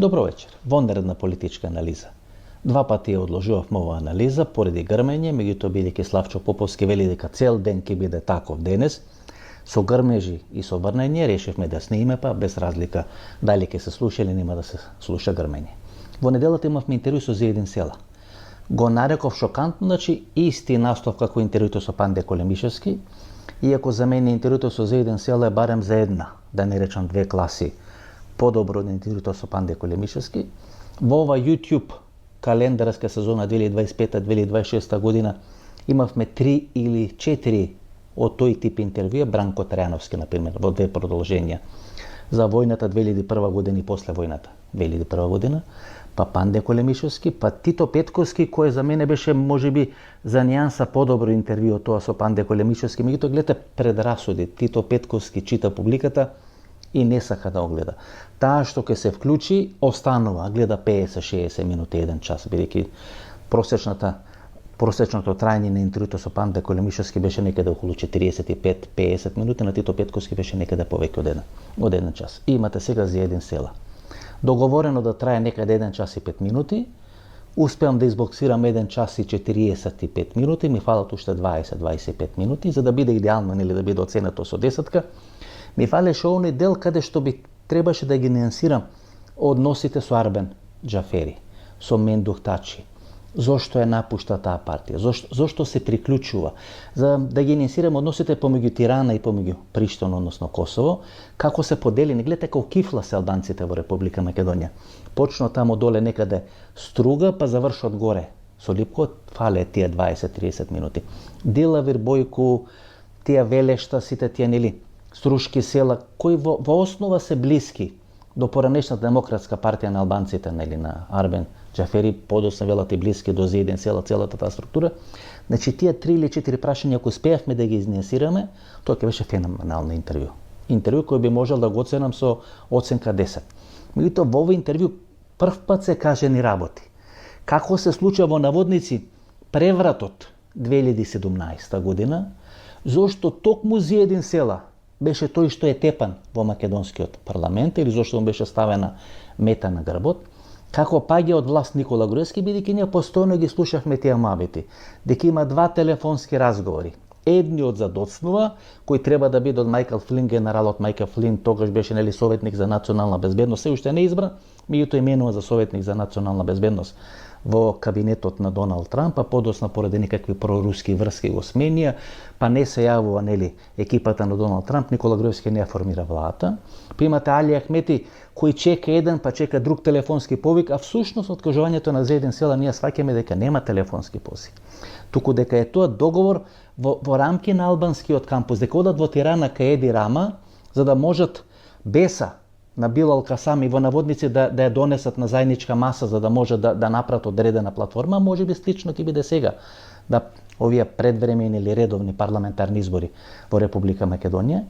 Добро вечер. Во нередна политичка анализа. Два пати ја одложувавме оваа анализа поради грмење, меѓутоа бидејќи Славчо Поповски вели дека цел ден ќе биде таков денес, со грмежи и со врнење решивме да снимиме, па без разлика дали ќе се слуша или нема да се слуша грмење. Во неделата имавме интервју со Зиедин Села. Го нареков шокантно, значи исти настав како интервјуто со Панде Колемишевски, иако за мене интервјуто со Зиедин Села е барем за една, да не речам две класи, подобро од интервјуто со Панде Колемишевски. Во ова YouTube календарска сезона 2025-2026 година имавме 3 или 4 од тој тип интервјуа, Бранко Трајановски, например, во две продолженија. За војната 2001 година и после војната 2001 година, па Панде Колемишевски, па Тито Петковски, кој за мене беше можеби за нијанса подобро интервју од тоа со Панде Колемишевски, меѓутоа гледате предрасуди. Тито Петковски чита публиката и не сака да огледа. Таа што ќе се вклучи, останува, гледа 50-60 минути, 1 час, бидејќи просечното трајање на интервјуто со Панде Колемишевски беше некаде околу 45-50 минути, на Тито Петковски беше некаде повеќе од 1 час. И имате сега Зиедин Села. Договорено да трае некаде 1 час и 5 минути, успеам да избоксирам 1 час и 45 минути, ми фалат уште 20-25 минути, за да биде идеално, нели, да биде оценето со 10-ка. Ми фалеше оној дел каде што би требаше да ги нюансирам односите со Арбен Џафери, со Мендух Тачи. Зошто ја напушта таа партија? Зошто се приклучува? За да ги нюансирам односите помеѓу Тирана и помеѓу Приштина, односно Косово, како се поделени, гледате како кифла се албанците во Република Македонија. Почна таму доле некаде Струга, па заврши од горе со Липко, фале тие 20-30 минути. Дилавир, Бојко, тие Велешта, сите тие, нели, Струшки села, кои во основа се блиски до поранешната демократска партија на албанците, нели, на Арбен Џафери, подоцна велат и блиски до Зиедин Села, целата таа структура. Значи, тие 3 или 4 прашања, ако успеавме да ги изнесираме, тоа ќе беше феноменално интервју. Интервју кој би можел да го оценам со оценка 10. Меѓутоа, во овој интервју прв пат се кажени работи. Како се случува во наводници превратот 2017 година, зошто токму Зиедин Села беше тој што е тепан во македонскиот парламент, или зашто му беше ставена мета на грбот, како паѓа од власт Никола Груевски, бидејќи ние постојано ги слушавме тие мабити, дека има 2 телефонски разговори. Едниот за доцнува, кој треба да биде од Мајкл Флин, генералот Мајкл Флин, тогаш беше, нели, советник за национална безбедност, се уште не избран, меѓутоа именува за советник за национална безбедност во кабинетот на Доналд Трамп, а подоцна поради некакви проруски врски го сменија, па не се јавува, нели, екипата на Доналд Трамп, Никола Груевски не ја формира владата. Па имате Али Ахмети кој чека еден, па чека друг телефонски повик, а всушност од кажувањето на Зиедин Села ние сваќаме дека нема телефонски позив. Туку дека е тоа договор во рамки на албанскиот кампус, дека одат во Тирана кај Еди Рама, за да можат Беса на Билал Касами во наводници да ја донесат на заедничка маса, за да може да направат одредена платформа, може би слично ќе биде сега, да овие предвремени или редовни парламентарни избори во Република Македонија.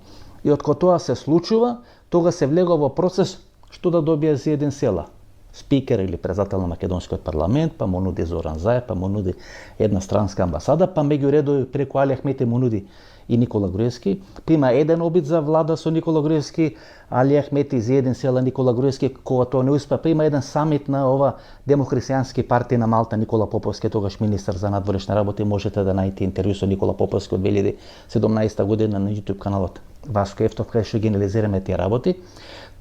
И откако тоа се случува, тога се влегува во процес што да добие Зиедин Села. Спикер или председател на македонскиот парламент, па му нуди Зоран Заев, па му нуди една странска амбасада, па меѓу редови преку Али Ахмети му нуди и Никола Груевски. Па има еден обид за влада со Никола Груевски, Али Ахмети, Зиедин Села, Никола Груевски, кога тоа не успеа. Па има еден самит на ова демохристијански партија на Малта, Никола Поповски, тогаш министар за надворешни работи. Можете да најдете интервју со Никола Поповски од 2017 година на YouTube каналот Васко Ефтов, кај што ги анализираме тие работи.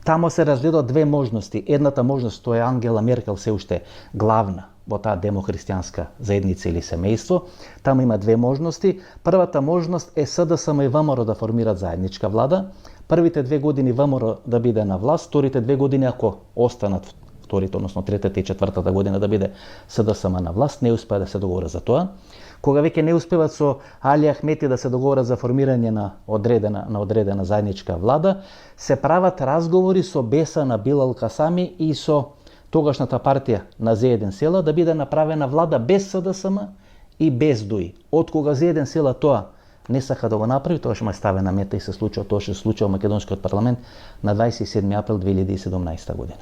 Тамо се разгледаат две можности. Едната можност тоа е Ангела Меркел се уште главна во таа демохристијанска заедница или семејство. Таму има две можности. Првата можност е СДСМ и ВМРО да формираат заедничка влада. Првите 2 години ВМРО да биде на власт, вторите 2 години ако останат вторите, односно третата и четвртата година да биде СДСМ на власт, не успеа да се договора за тоа. Кога веќе не успеват со Али Ахмети да се договорат за формирање на одредена заедничка влада, се прават разговори со Беса на Билал Касами и со тогашната партија на Зиедин Села да биде направена влада без СДСМ и без ДУИ. Од кога Зиедин Села тоа не сака да го направи, тоа што му е ставена мета и се случува тоа што се случува во македонскиот парламент на 27 април 2017 година.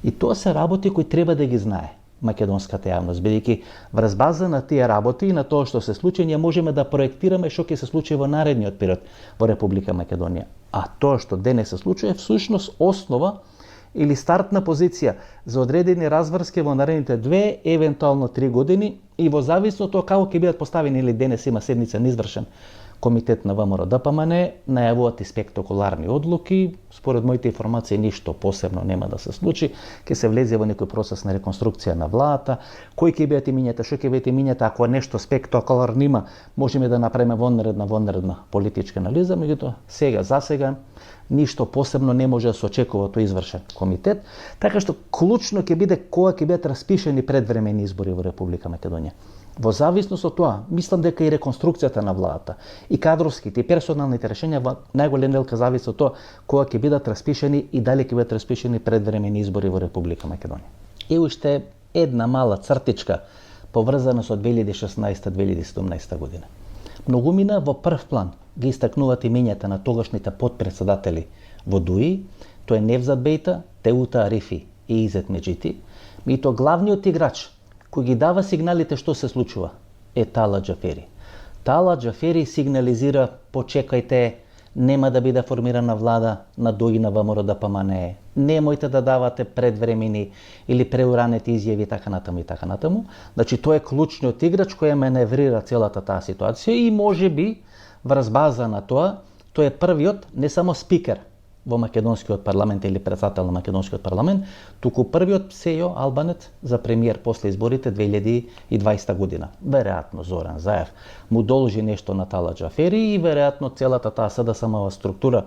И тоа се работи кои треба да ги знае македонската јавност, бидејќи врз база на тие работи и на тоа што се случи, ние можеме да проектираме што ќе се случи во наредниот период во Република Македонија. А тоа што денес се случува е всушност основа или стартна позиција за одредени разврски во наредните 2, евентуално 3 години и во зависност од тоа како ќе бидат поставени, или денес има седница неизвршен комитет на ВМРО ДПМН, најавуваат и спектакуларни одлуки. Според моите информации ништо посебно нема да се случи, ќе се влезе во некој процес на реконструкција на владата, кои ќе бидат имињата, што ќе бидат имињата, ако нешто спектакуларно има, можеме да направиме вонредна политичка анализа, меѓутоа за сега ништо посебно не може да се очекува од тој извршен комитет, така што клучно ќе биде кога ќе бидат распишени предвремени избори во Република Македонија. Во зависност од тоа, мислам дека и реконструкцијата на владата, и кадровските, и персоналните решенија во најголем дел зависи од тоа кога ќе бидат распишени и дали ќе бидат распишени предвремени избори во Република Македонија. И уште една мала цртичка поврзана со 2016-2017 година. Многумина во прв план ги истакнуваат имењата на тогашните подпредседатели во ДУИ, тоа е Невзат Бејта, Теута Арифи и Изет Меджити, и тоа главниот играч кој ги дава сигналите што се случува е Тала Џафери. Тала Џафери сигнализира: почекајте, нема да биде формирана влада на ДОИ на ВМРО ДПМН, немојте да давате предвремени или преуранети изјави и така натаму. Значи тој е клучниот играч кој маневрира целата таа ситуација и можеби врз база на тоа, тој е првиот не само спикер во македонскиот парламент или председател на македонскиот парламент, туку првиот сејо албанец за премиер после изборите 2020 година. Веројатно Зоран Заев му должи нешто на Тала Џафери и веројатно целата таа СДСМ-ова структура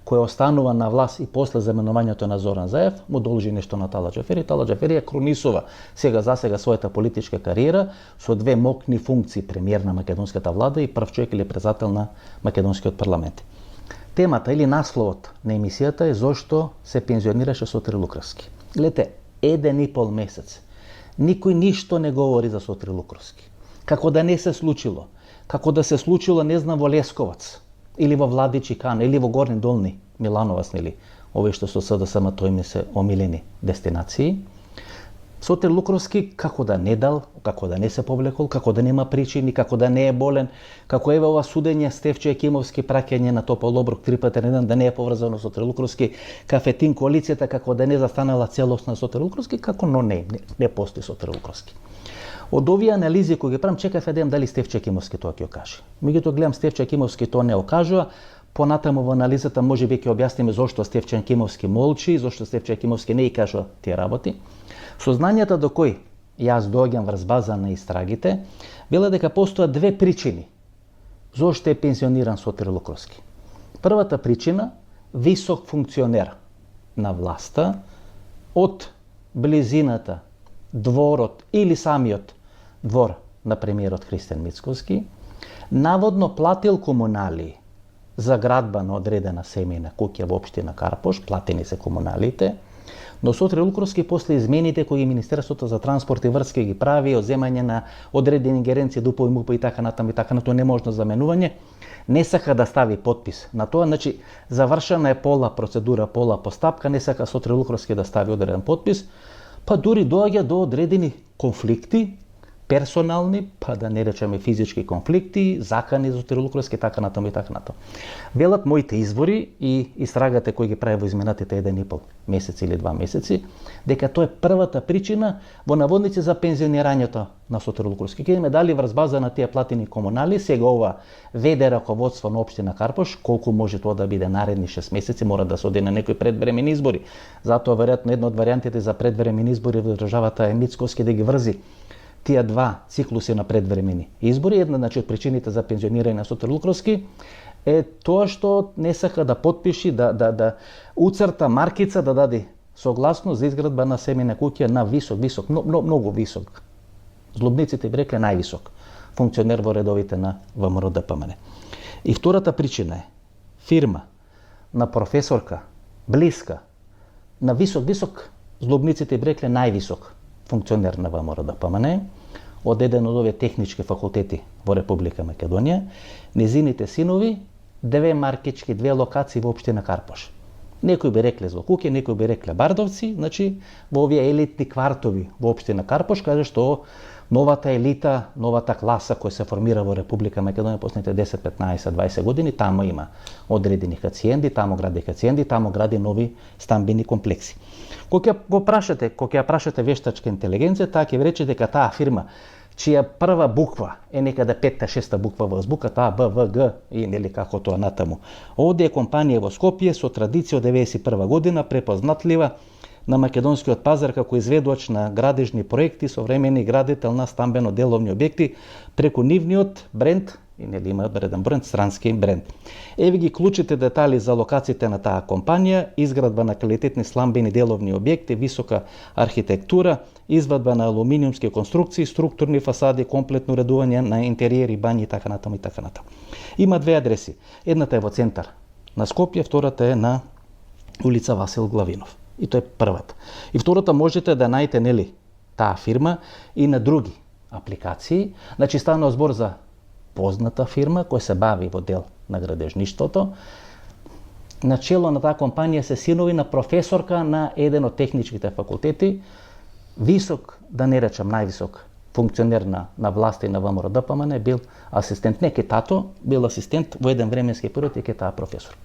која останува на власт и после заменувањето на Зоран Заев му должи нешто на Тала Џафери. Тала Џафери ја кронисува сега својата политичка кариера со 2 мокни функции: премиер на македонската влада и прв човек или председател на македонскиот парламент. Темата или насловот на емисијата е зошто се пензионираше Сотир Лукровски. Гледате, 1,5 месец. Никој ништо не говори за Сотир Лукровски. Како да не се случило. Како да се случило, не знам, во Лесковац, или во Владичи Кан, или во Горни Долни, Милановац, нели, овие што со СДСМ тој ми се омилени дестинации. Сотир Лукровски како да не дал, како да не се повлекол, како да нема причини, како да не е болен, како еве ова судење Стефчо Екимовски праќање на топол оброк 3 пати на ден, да не е поврзано со Сотир Лукровски, кафетин коалицијата, како да не застанала целосна Сотир Лукровски, како не постои Сотир Лукровски. Од овие анализи кои ги правам, чекав да дали Стефчо Екимовски тоа ќе окаже. Меѓутоа гледам Стефчо Екимовски тоа не окажува. Понатаму во анализата можеби ќе објасниме зошто Стефчо Екимовски молчи, зошто Стефчо Екимовски не и кажува тие работи. Сознанијата до кои јас доаѓам врз база на истрагите, велат дека постојат 2 причини зошто е пензиониран Сотир Лукровски. Првата причина, висок функционер на власта, од близината, дворот или самиот двор на премиерот Христијан Мицкоски, наводно платил комунали за градба на одредена семејна куќа во општина Карпош, платени се комуналите, но Сотир Лукровски после измените кои Министерството за транспорт и врски ги прави, одземање на одредени ингеренции, ДУПО и МУПО и така натаму, неможно заменување, не сака да стави подпис на тоа, значи завршена е пола процедура, пола постапка, не сака Сотир Лукровски да стави одреден подпис, па дури доаѓа до одредени конфликти, персонални, па да не речеме физички конфликти, закани за Сотир Лукровски, така натаму и така натаму. Велат моите извори и истрагате кои ги прави во изминатите 1,5 месец или 2 месеци, дека тоа е првата причина во наводници за пензионирањето на Сотир Лукровски. Ке имаме дали врз база на тие платени комунали, сега ова веде раководство на општина Карпош, колку може тоа да биде наредни 6 месеци, мора да се оди на некои предвремени избори. Затоа веројатно една од варијантите за предвремени избори во државата е Мицкоски да ги врзи тие 2 циклуси на предвремени избори. Една од причините за пензионирање на Сотир Лукровски е тоа што не сака да подпиши, да уцрта маркица, да даде согласно за изградба на семејна куќа на висок, многу висок. Злобниците би рекле највисок функционер во редовите на ВМРО ДПМН. И втората причина е фирма на професорка, блиска, на висок, злобниците би рекле највисок функционер на ВМРО ДПМН, од еден од овие технички факултети во Република Македонија, незините синови, 2 маркички, 2 локации во општина Карпош. Некои би рекле злокуќе, некои би рекле бардовци, значи во овие елитни квартови во општина Карпош, каде што новата елита, новата класа која се формира во Република Македонија последните 10, 15, 20 години, тамо има одредени хациенди, тамо гради хациенди, тамо гради нови стамбени комплекси. Кога ќе прашате вештачка интелигенција, таа ќе ви рече дека таа фирма чија прва буква е некаде 5-6 буква во азбуката А, Б, В, Г и нели како тоа натаму. Овде е компанија во Скопје со традиција од 91 година, препознатлива на македонскиот пазар како изведувач на градежни проекти, современи градител на стамбено-деловни објекти преку нивниот бренд, и нели има бреден бренд, странски бренд. Еве ги клучите детали за локациите на таа компанија, изградба на квалитетни стамбени деловни објекти, висока архитектура, извадба на алуминиумски конструкции, структурни фасади, комплетно уредување на интериери, бањи и така натаму и така натаму. Има две адреси. Едната е во центар на Скопје, втората е на улица Васил Главинов. И тоа е првата. И втората можете да најдете нели таа фирма и на други апликации. Значи станува збор за позната фирма која се бави во дел на градежништвото. Начело на таа компанија се синови на професорка на еден од техничките факултети, висок, да не речам највисок функционер на власта и на ВМРО ДПМН, бил асистент, не ке тато, бил асистент во еден временски период и ке таа професор.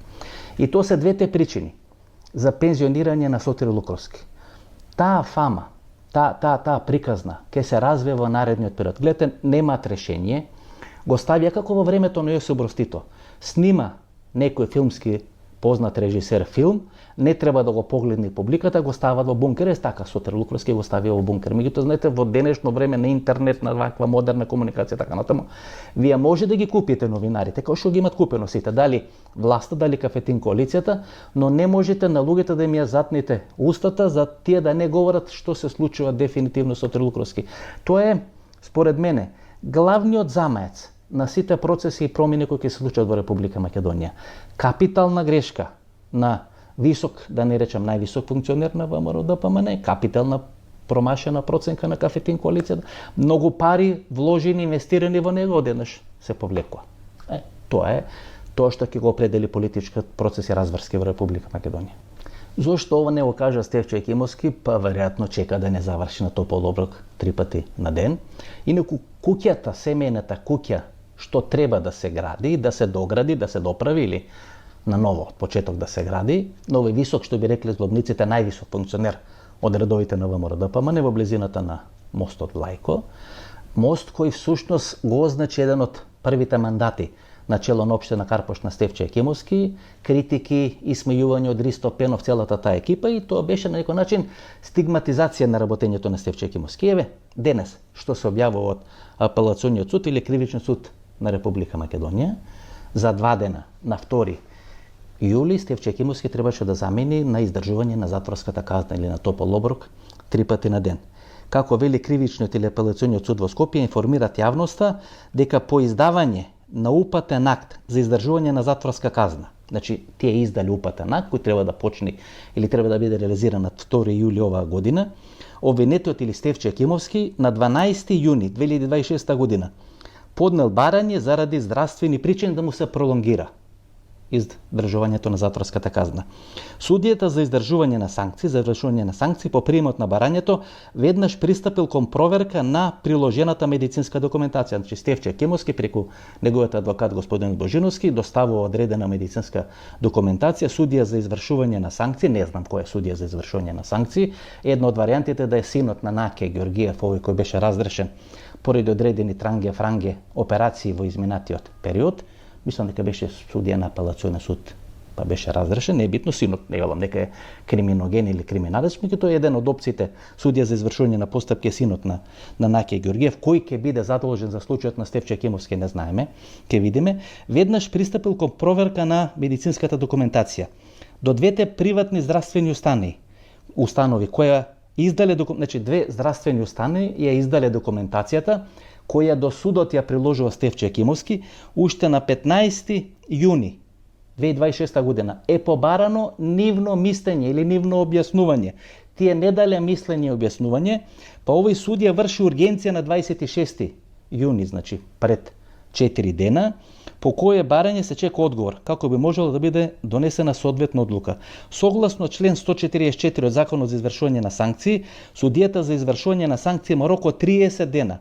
И тоа се двете причини за пензионирање на Сотир Лукровски. Таа фама, таа приказна ке се развие во наредниот период. Гледате, немаат решение, го ставија како во времето на Јосип Брз Тито. Снима некој филмски познат режисер филм, не треба да го погледне публиката, го стават во бункер, е така Сотир Лукровски го ставија во бункер. Меѓутоа, знаете, во денешно време на интернет, на ваква модерна комуникација, така натаму, вие може да ги купите новинарите, како што ги имат купено сите, дали власта, дали Кафетин коалицијата, но не можете на луѓето да им ја затните устата за тие да не говорат што се случува дефинитивно со Сотир Лукровски. Тоа е, според мене, главниот замаец на сите процеси и промени кои ќе се случат во Република Македонија. Капитална грешка на висок, да не речам највисок функционер на ВМРО ДПМН, капитална промашена проценка на Кафетин коалицијата, многу пари вложени, инвестирани во него, одеднаш се повлекува. Тоа е тоа што ќе го определи политичкиот процес и разврски во Република Македонија. Зошто ова не го кажа Стефчо Екимовски? Па веројатно чека да не заврши на топол оброк 3 пати на ден. Инаку куќата, семејната куќа што треба да се гради, да се догради, да се доправи или на ново од почеток да се гради, но овој висок, што би рекле злобниците, највисок функционер од редовите на ВМРО ДПМН во близината на мостот Влајко, мост кој всушност го означи еден од првите мандати на чело на општина Карпош на Стефчо Екимовски, критики, исмејување од Ристо Пенов, целата таа екипа, и тоа беше на некој начин стигматизација на работењето на Стефчо Екимовски. Еве, денес, што се објавува од Апелациониот суд или Кривичен суд на Република Македонија, за 2 дена, на 2 јули, Стефчо Екимовски требаше да замени на издржување на затворската казна или на топол оброк 3 пати на ден. Како вели Кривичниот или Апелациониот суд во Скопје, информираат јавноста дека по издавање на упатен акт за издржување на затворска казна, значи тие издали упатен акт кој треба да почне или треба да биде реализиран на 2 јули оваа година, обвинетиот или Стефчо Екимовски на 12 јуни 2026 година поднел барање заради здравствени причини да му се пролонгира издржувањето на затворската казна. Судијата за издржување на санкции, за вршување на санкции по примот на барањето веднаш пристапил кон проверка на приложената медицинска документација. Значи Стефчо Екимовски преку неговиот адвокат господин Божиновски доставува одредена медицинска документација. Судија за извршување на санкции, не знам кој е судија за извршување на санкции, една од варијантите да е синот на Наке Георгиев, овој кој беше разрешен поради одредени транге-франге операции во изминатиот период. Мислам дека беше судија на Апелационен суд, па беше разрешен, не е битно, синот, не велам дека е криминоген или криминалец, меѓутоа еден од опциите судија за извршување на постапки е синот на Наке Георгиев, кој ќе биде задолжен за случајот на Стефчо Екимовски не знаеме, ќе видиме, веднаш пристапил кон проверка на медицинската документација. До двете приватни здравствени установи која издале значи две здравствени установи ја издале документацијата која до судот ја приложува Стефчо Екимовски, уште на 15 јуни 2026 година е побарано нивно мислење или нивно објаснување. Тие не дале мислење и објаснување, па овој судија врши ургенција на 26 јуни, значи пред 4 дена, по кое барање се чека одговор, како би можело да биде донесена соодветна одлука. Согласно член 144 од Законот за извршување на санкции, судијата за извршување на санкции има рок од 30 дена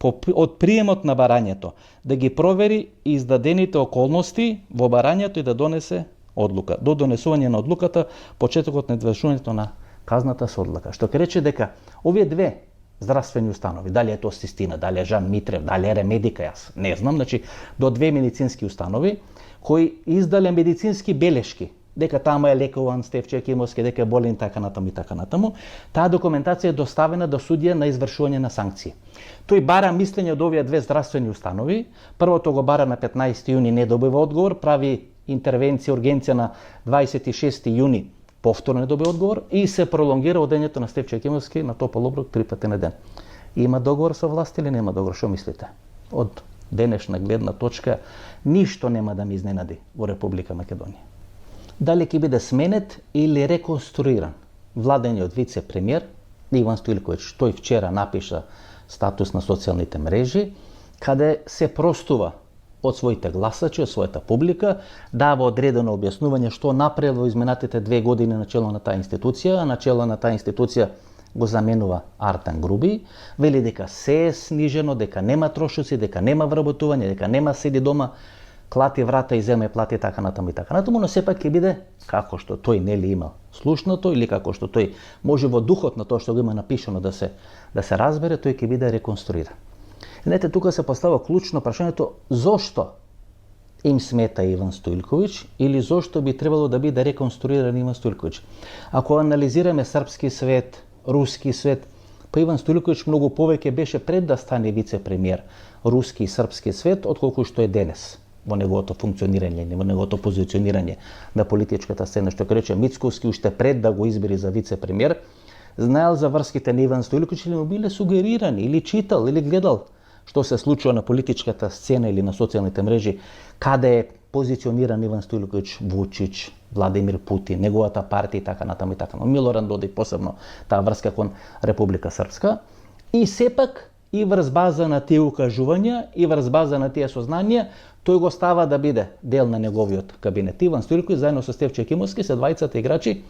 од приемот на барањето да ги провери издадените околности во барањето и да донесе одлука. До донесување на одлуката, почетокот на извршувањето на казната се одлука. Што ќе рече дека овие две здравствени установи, дали е тоа Систина, дали е Жан Митрев, дали е Ремедика, јас не знам, значи до две медицински установи кои издале медицински белешки дека тама е лекуван Стефче Екимовски, дека е болен така натаму и така натаму, таа документација е доставена до судија на извршување на санкции. Тој бара мислење од овие две здравствени установи, првото го бара на 15 јуни, не добива одговор, прави интервенција, ургенција на 26 јуни, повторно не добива одговор и се пролонгира одењето на Стефче Екимовски на топол оброк 3 пати на ден. Има договор со власт или нема договор, што мислите? Од денешна гледна точка, ништо нема да ме изненади во Република Македонија. Дали ќе биде сменет или реконструиран владењето од вице-премиер Иван Стоилковиќ, тој вчера напиша статус на социјалните мрежи, каде се простува од своите гласачи, од својата публика, дава одредено објаснување што направил во изминатите 2 години на чело на таа институција, а на чело на таа институција го заменува Артан Груби, вели дека се е снижено, дека нема трошоци, дека нема вработување, дека нема седи дома, клати врата и земе плати така натаму и така натаму, но сепак ќе биде како што тој нели имал слушнато или како што тој може во духот на тоа што го има напишано да се разбере, тој ќе биде реконструиран. Знаете, тука се поставува клучно прашањето зошто им смета Иван Стоилковиќ или зошто би требало да биде реконструиран Иван Стоилковиќ. Ако анализираме српски свет, руски свет, па Иван Стоилковиќ многу повеќе беше пред да стане вице-премиер руски и српски свет, отколку што е денес во неговото функционирање, во неговото позиционирање на политичката сцена. Што ќе рече Мицковски уште пред да го избери за вице-премиер, знаел за врските на Иван Стоилковиќ или му биле сугерирани, или читал, или гледал што се случува на политичката сцена или на социјалните мрежи, каде е позициониран Иван Стоилковиќ, Вучич, Владимир Путин, неговата партија и така натаму и така. Милоран Додик, посебно таа врска кон Република Српска. И сепак и врз база на тие укажувања и врз база на тие сознанија, тој го става да биде дел на неговиот кабинет. Иван Стоилковиќ заедно со Стефче Екимовски се двајцата играчи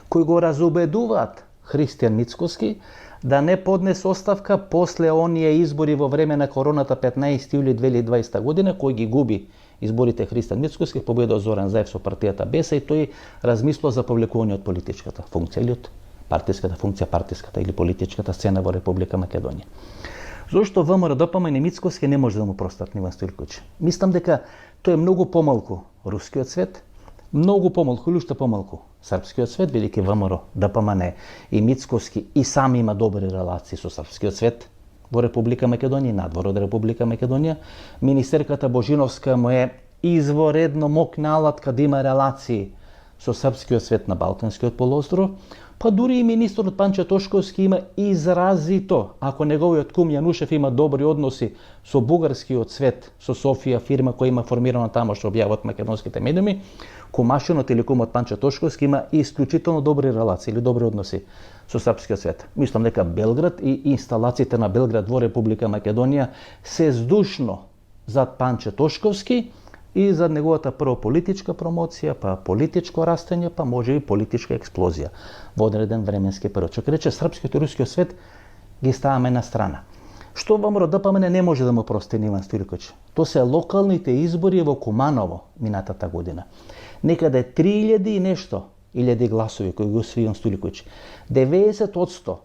кои го разубедуваат Христијан Мицкоски да не поднесе оставка после оние избори во време на короната 15 јули 2020 година, кој ги губи изборите Христијан Мицкоски, победил Зоран Заев со партијата БЕСА и тој размислува за повлекување од политичката функција или од партиската или политичката сцена во Република Македонија. Зошто ВМРО ДПМН и Мицкоски не може да му простат Иван Стоилковиќ? Мислам дека тој е многу помалку рускиот свет, многу помалку или уште помалку српскиот свет, бидејќи ВМРО ДПМН и Мицкоски и сами има добри релации со српскиот свет во Република Македонија и надвор од Република Македонија. Министерката Божиновска му е изворедно мокна алатка да има релации со српскиот свет на Балканскиот полуостров. Па дури и министерот Панче Тошковски има изразито, ако неговиот кум Јанушев има добри односи со бугарскиот свет, со Софија, фирма која има формирана тамо што објавуваат македонските медиуми, кумашинот или кумот Панче Тошковски има исклучително добри релации или добри односи со српскиот свет. Мислам дека Белград и инсталациите на Белград во Република Македонија се здушно зад Панче Тошковски и за неговата прво политичка промоција, па политичко растење, па може и политичка експлозија во одреден временски период. Што ќе рече српскиот и рускиот свет ги ставаме на страна. Што ВМРО ДПМН не може да му прости Иван Стоилковиќ? То се локалните избори во Куманово минатата година. Некаде 3000 и нешто илјади гласови кои го освои Иван Стоилковиќ. 90%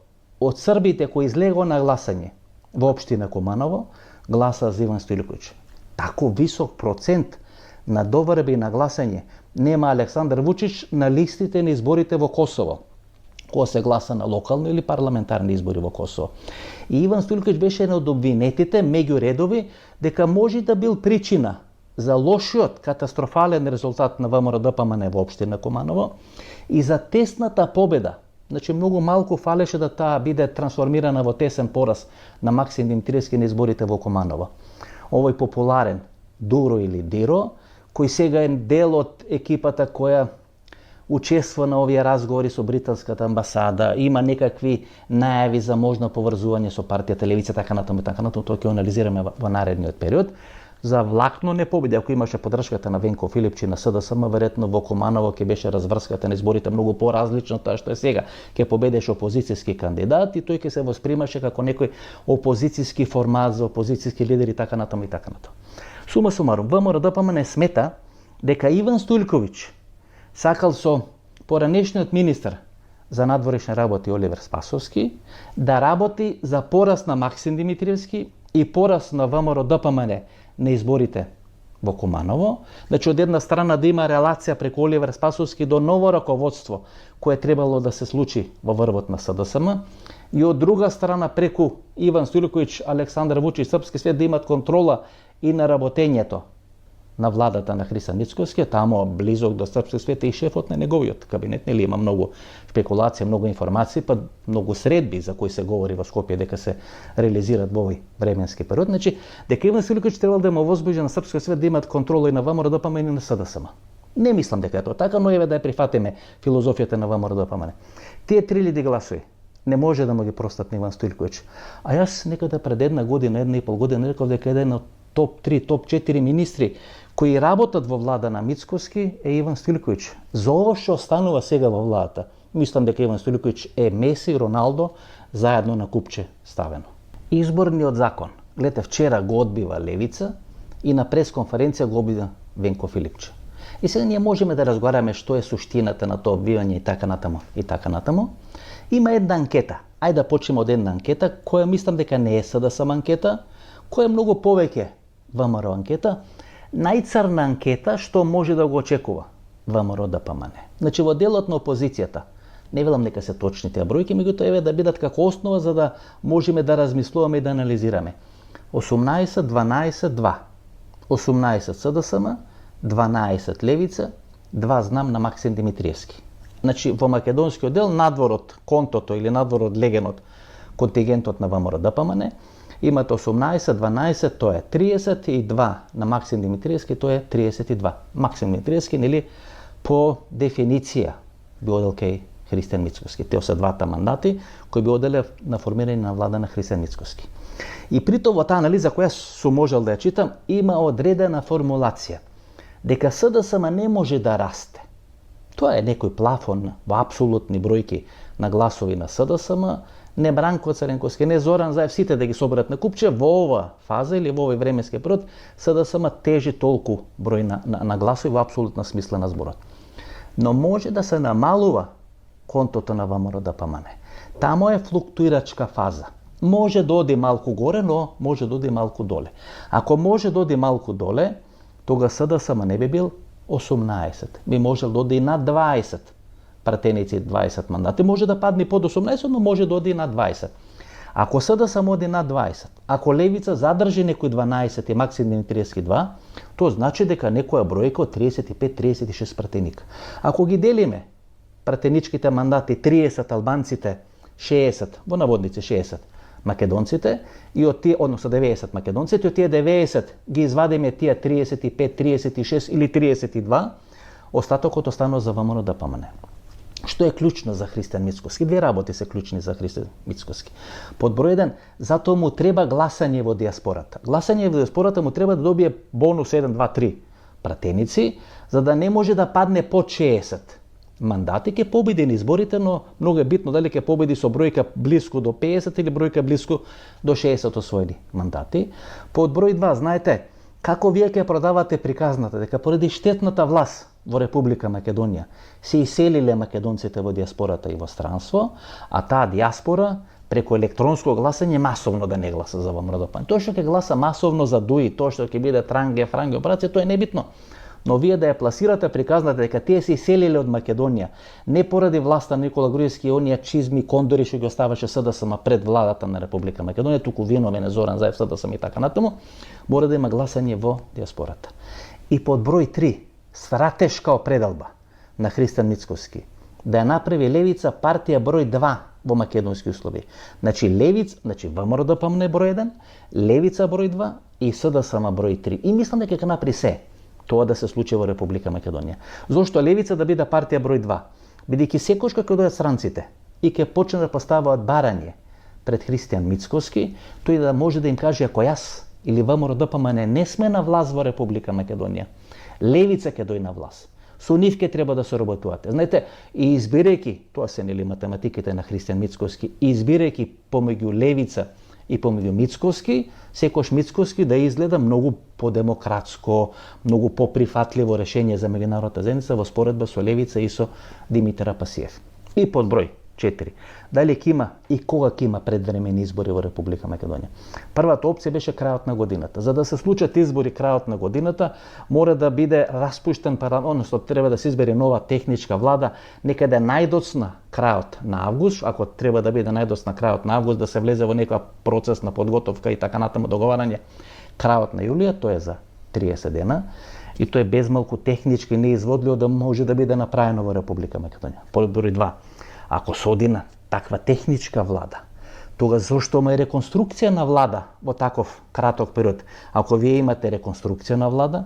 од србите кои излегоа на гласање во општина Куманово гласа за Иван Стоилковиќ. Тако висок процент на доверба и на гласање нема Александар Вучич на листите на изборите во Косово, кога се гласа на локални или парламентарни избори во Косово. И Иван Стоилковиќ беше еден од обвинетите меѓу редови дека може да бил причина за лошиот катастрофален резултат на ВМРО ДПМН во општина Куманово и за тесната победа. Значи многу малку фалеше да таа биде трансформирана во тесен пораз на Максим Димитриевски на изборите во Куманово. Овој популарен Дуро или Диро, кој сега е дел од екипата која учествува на овие разговори со британската амбасада, има некакви најави за можно поврзување со партијата Левица, така натаму, тоа ќе анализираме во наредниот период, за влакно не победи. Ако имаше поддршката на Венко Филипчи на СДСМ, веројатно во Куманово ќе беше разврската на изборите многу поразлично од тоа што е сега. Ќе победеше опозицијски кандидат и тој ќе се воспримаше како некој опозицијски формат за опозицијски лидер и така натаму и така натаму. Сума сумарум, ВМРО-ДПМН смета дека Иван Стоилковиќ сакал со поранешниот министер за надворешни работи Оливер Спасовски да работи за пораст на Максим Димитриевски и пораст на ВМРО-ДПМН на изборите во Куманово, значи од една страна да има релација преку Оливер Спасовски до ново раководство кое требало да се случи во врвот на СДСМ и од друга страна преку Иван Стоилковиќ, Александар Вучич, Српски свет да имат контрола и на работењето на владата на Христијан Мицкоски, тамо близок до Српски свет и шефот на неговиот кабинет, нели има многу спекулации, многу информации, па многу средби за кои се говори во Скопје дека се реализираат во овој временски период. Значи, дека Иван Стоилковиќ требал да му возбужда на Српски свет да имат контрола и на ВМРО-ДПМН и на СДСМ. Не мислам дека е тоа така, но еве да ја прифатиме филозофијата на ВМРО-ДПМН. Тие 3000 гласови не може да му ги простат на Иван Стоилковиќ. А јас некаде пред една и пол година реков дека еден од топ 3, топ 4 министри кои работат во влада на Мицкоски е Иван Стоилковиќ. За ово што останува сега во владата, мислам дека Иван Стоилковиќ е Меси и Роналдо заедно на купче ставено. Изборниот закон, гледате, вчера го одбива Левица и на пресконференција го одбива Венко Филипче. И сега ние можеме да разговараме што е суштината на тоа одбивање и така натаму и така натаму. Има една анкета. Ајде да почнеме од една анкета која мислам дека не е СДСМ анкета, која е многу повеќе ВМРО анкета, најцрна анкета што може да го очекува ВМРО-ДПМН. Значи во делот на опозицијата, не велам нека се точни тие бројки, меѓутоа еве да бидат како основа за да можеме да размислуваме и да анализираме. 18, 12, 2. 18 СДСМ, 12 Левица, 2 знам на Максим Димитриевски. Значи во македонскиот дел надвор од контото или надвор од легенот контингентот на ВМРО-ДПМН имате 18, 12, тоа е 30 и 2 на Максим Димитриевски, тоа е 32. Максим Димитриевски, нели, по дефиниција би одел кај Христијан Мицкоски. Тео се двата мандати кои би оделе на формирање на влада на Христијан Мицкоски. И притоа во таа анализа која сум можел да ја читам, има одредена формулација дека СДСМ не може да расте. Тоа е некој плафон во апсолутни бројки на гласови на СДСМ, не Бранко Царенковски, не Зоран Заев, сите да ги соберат на купче, во ова фаза или во овој временски период, СДСМ тежи толку број на гласови во апсолутна смисла на зборот. Но може да се намалува контото на ВМРО-ДПМН. Тамо е флуктуирачка фаза. Може да оди малку горе, но може да оди малку доле. Ако може да оди малку доле, тога СДСМ не би бил 18, би можел да оди и над 20. Пратеници 20 мандати, може да падне под 18, но може да оди над 20. Ако СДСМ оди над 20, ако Левица задржи некои 12 и Максим Димитриевски 2, тоа значи дека некоја бројка од 35-36 пратеника. Ако ги делиме пратеничките мандати 30 албанците, 60, во наводници 60 македонците, и од тие, односно 90 македонците, од тие 90 ги извадиме тие 35, 36 или 32, остатокот останува за ВМРО-ДПМН. Што е клучно за Христијан Мицкоски? Две работи се клучни за Христијан Мицкоски. Под број 1, затоа му треба гласање во диаспората. Гласање во диаспората му треба да добие бонус 1, 2, 3 пратеници, за да не може да падне под 60 мандати. Ке победи на изборите, но многу е битно дали ке победи со бројка близко до 50 или бројка близко до 60 освоени мандати. Под број 2, знаете, како вие ќе продавате приказната дека поради штетната власт во Република Македонија се иселиле македонците во диаспората и во странство, а таа диаспора преку електронско гласање масовно да не гласа за ВМРО-ДПМН. Тоа што ќе гласа масовно за ДУИ, тоа што ќе биде транге, франге операција, тоа е небитно. Но вие да ја пласирате приказната дека тие се иселиле од Македонија не поради власта на Никола Груевски и оние чизми кондори што ги оставаше СДСМ пред владата на Република Македонија, туку виновен е Зоран Заев, СДСМ и така натаму, мора да има гласање во диаспората. И под број 3, стратешка определба на Христијан Мицкоски да ја направи Левица партија број 2 во македонски услови. Значи ВМРО-ДПМН број 1, Левица број 2 и СДСМ број 3. И мислам дека ќе направи се тоа да се случи во Република Македонија. Зошто Левица да биде партија број 2? Бидејќи секогаш кога дојдат странците и ќе почне да поставаат барање пред Христијан Мицкоски, тој да може да им каже ако јас или ВМРО-ДПМН не сме на власт во Република Македонија. Левица ќе дојде на власт. Со нив ќе треба да се работувате. Знаете, и избирајќи, тоа се нели математиките на Христијан Мицкоски, избирајќи помеѓу левица и помеѓу Мицкоски, секош Мицкоски да изгледа многу подемократско, многу поприфатливо решение за меѓународната заедница во споредба со левица и со Димитар Апасиев. И под број 4. Дали ќе има и кога ќе има предвремени избори во Република Македонија? Првата опција беше крајот на годината. За да се случат избори крајот на годината, мора да биде распуштен парламент, односно треба да се избере нова техничка влада некаде најдоцна крајот на август, ако треба да биде најдоцна крајот на август, да се влезе во некоја процес на подготовка и така натаму договарање крајот на јулија, тоа е за 30 дена. И тоа е безмалку технички неизводливо да може да биде направено во Република Македонија. Подброј 2. Ако се оди на таква техничка влада, тога зошто има реконструкција на влада во таков краток период? Ако вие имате реконструкција на влада,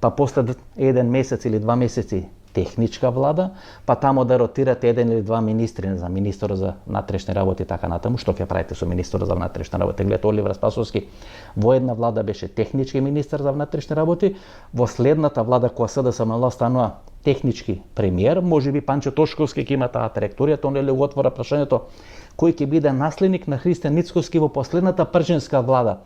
па после 1 месец или 2 месеци техничка влада, па тамо да ротирате 1 или 2 министри, не знам, министер за внатрешни работи и така натаму, што ќе правите со министер за внатрешни работи? Гледате, Оливер Спасовски во една влада беше технички министер за внатрешни работи, во следната влада која СДСМ станува технички премиер, можеби Панче Тошковски ќе има таа траекторија, тоа нели го отвора прашањето кој ќе биде наследник на Христијан Мицкоски во последната пржинска влада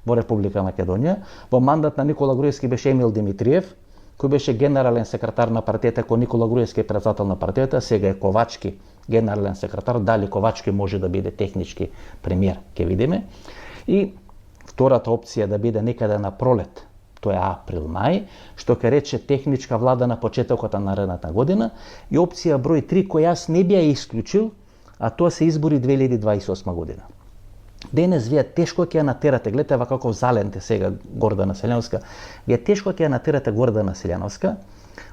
во Република Македонија. Во мандат на Никола Груевски беше Емил Димитриев, кој беше генерален секретар на партијата, кој Никола Груевски е председател на партијата, сега е Ковачки генерален секретар, дали Ковачки може да биде технички премиер, ќе видиме. И втората опција да биде некаде на пролет, тоа е април-мај, што ќе рече техничка влада на почетокот на наредната година, и опција број 3 која јас не би ја исклучил, а тоа се избори 2028 година. Денес вие тешко ќе ја натерате, гледате во каков заленте сега Гордана Селјановска, вие тешко ќе ја натерате Гордана Селјановска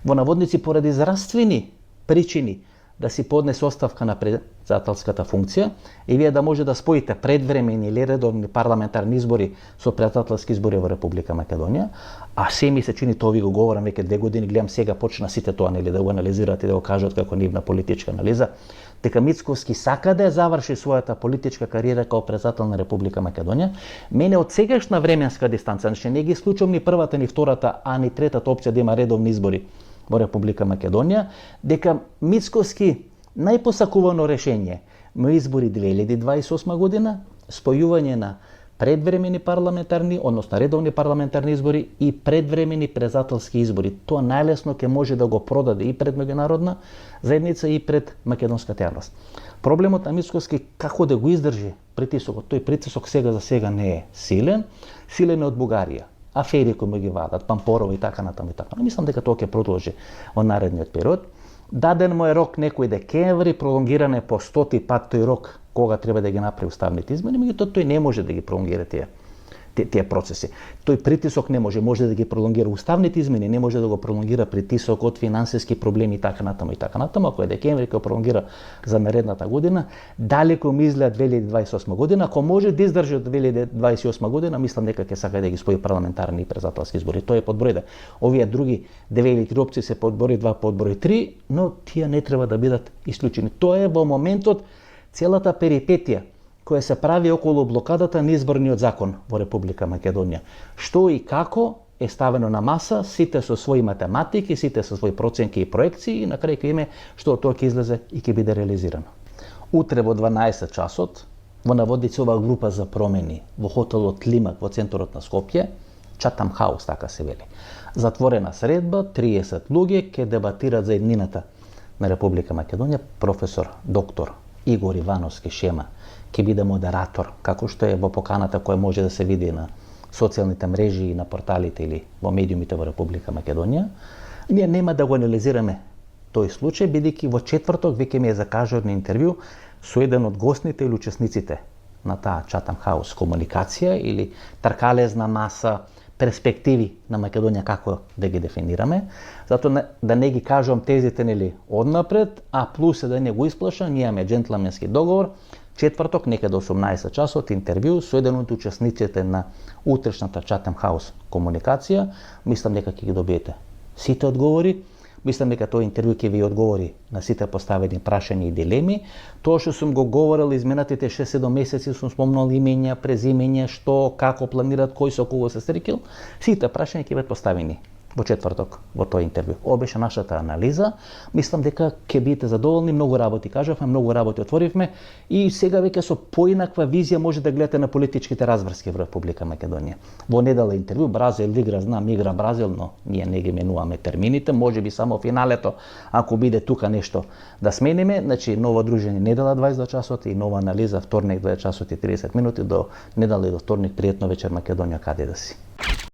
во наводници поради здравствени причини да си поднесе оставка на председателската функција и вие да може да споите предвремени или редовни парламентарни избори со председателски избори во Република Македонија, а се ми се чини, тоа ви го говорам веќе 2 години, гледам сега почна сите тоа нели да го анализираат и да го кажат како нивна политичка анализа, дека Мицкоски сака да ја заврши својата политичка кариера како председател на Република Македонија. Мене од сегашна временска дистанца, значи не ги исклучувам ни првата ни втората, а ни третата опција да има редовни избори во Република Македонија, дека Мицкоски најпосакувано решение на избори 2028 година, спојување на предвремени парламентарни, односно редовни парламентарни избори и предвремени председателски избори. Тоа најлесно ќе може да го продаде и пред меѓународна заедница и пред македонската јавност. Проблемот на Мицкоски како да го издржи притисокот, тој притисок сега за сега не е силен, силен е од Бугарија. Афери кои му ги вадат, Пампорова и така натаму и така. Но мислам дека тоа ќе продолжи во наредниот период. Даден му е рок некој декември, пролонгиране по 100 пат тој рок кога треба да ги направи уставните измени, меѓутоа тој не може да ги пролонгира тие процеси. Тој притисок не може да ги пролонгира уставните измени, не може да го пролонгира притисок од финансиски проблеми и така натаму и така натаму. Ако е декември ќе пролонгира за наредната година, далеку ми изгледа 2028 година, ако може да издржи од 2028 година, мислам дека ќе сака да ги спои парламентарни и председателски избори. Тоа е подброј 2. Овие други 2 или 3 опции се подброј 2, подброј 3, но тие не треба да бидат исклучени. Тоа е во моментот целата перипетија која се прави околу блокадата на изборниот закон во Република Македонија. Што и како е ставено на маса, сите со своји математики, сите со своји проценки и проекции, и на крај ќе име што тоа ќе излезе и ќе биде реализирано. Утре во 12 часот, во наводници оваа група за промени во хотелот Лимак во центарот на Скопје, Chatham House, така се вели. Затворена средба, 30 луѓе ќе дебатираат за еднината на Република Македонија. Професор доктор Игор Ивановски Шема ќе биде модератор, како што е во поканата која може да се види на социјалните мрежи и на порталите или во медиумите во Република Македонија. Ние нема да го анализираме тој случај, бидејќи во четврток веќе ми е закажано интервју со еден од гостните или учесниците на таа Chatham House комуникација или тркалезна маса перспективи на Македонија, како да ги дефинираме. Затоа да не ги кажувам тезите нели однапред, а плюс е да не го исплашам, ние имаме джентлменски договор. Четврток, некаде 18 часот, интервју со еден од учесниците на утрешната Chatham House комуникација. Мислам дека ќе ги добиете сите одговори. Мислам дека тој интервју ќе ви одговори на сите поставени прашања и дилеми. Тоа што сум го говорил изминатите 6-7 месеци, сум спомнал имења, презимења, што, како планираат, кој со кого се среќил, сите прашања ќе бидат поставени во четврток во тој интервју. Ова беше нашата анализа. Мислам дека ќе бидете задоволни, многу работи кажавме, многу работи отворивме и сега веќе со поинаква визија може да гледате на политичките разврски во Република Македонија. Во недела интервју Бразил игра Бразил, но ние не ги менуваме термините, можеби само финалето ако биде тука нешто да смениме, значи ново дружење недела 22 часот и нова анализа вторник 2 часот и 30 минути до недела и до вторник. Пријатно вечер Македонија, каде да си.